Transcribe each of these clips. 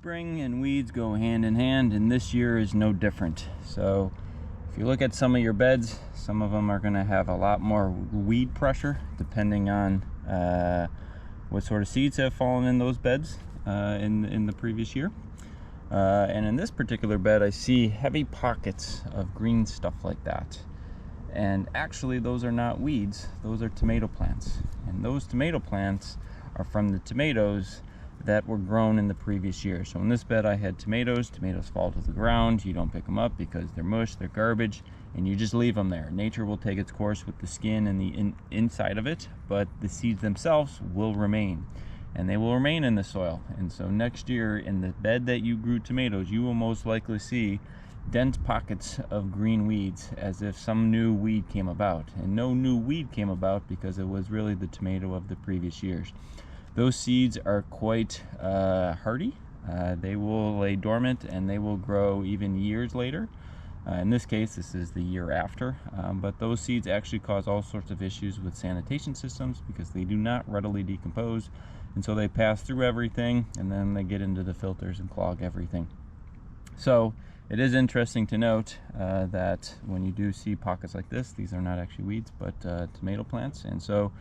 Spring and weeds go hand in hand, and this year is no different. So if you look at some of your beds, some of them are going to have a lot more weed pressure depending on what sort of seeds have fallen in those beds in the previous year. And in this particular bed, I see heavy pockets of green stuff like that. And actually, those are not weeds, those are tomato plants. And those tomato plants are from the tomatoes that were grown in the previous year. So in this bed, I had tomatoes. Tomatoes fall to the ground. You don't pick them up because they're mush, they're garbage, and you just leave them there. Nature will take its course with the skin and the inside of it, but the seeds themselves will remain. And they will remain in the soil. And so next year, in the bed that you grew tomatoes, you will most likely see dense pockets of green weeds, as if some new weed came about. And no new weed came about because it was really the tomato of the previous years. Those seeds are quite hardy. They will lay dormant and they will grow even years later. In this case, this is the year after, but those seeds actually cause all sorts of issues with sanitation systems because they do not readily decompose, and so they pass through everything and then they get into the filters and clog everything. So it is interesting to note that when you do see pockets like this, these are not actually weeds but tomato plants. And so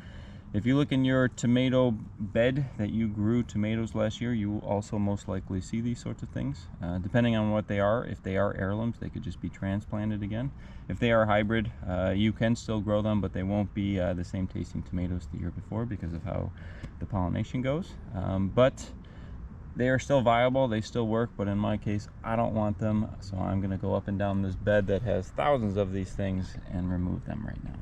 if you look in your tomato bed that you grew tomatoes last year, you will also most likely see these sorts of things. Depending on what they are, if they are heirlooms, they could just be transplanted again. If they are hybrid, you can still grow them, but they won't be the same tasting tomatoes the year before because of how the pollination goes. But they are still viable, they still work, but in my case, I don't want them, so I'm gonna go up and down this bed that has thousands of these things and remove them right now.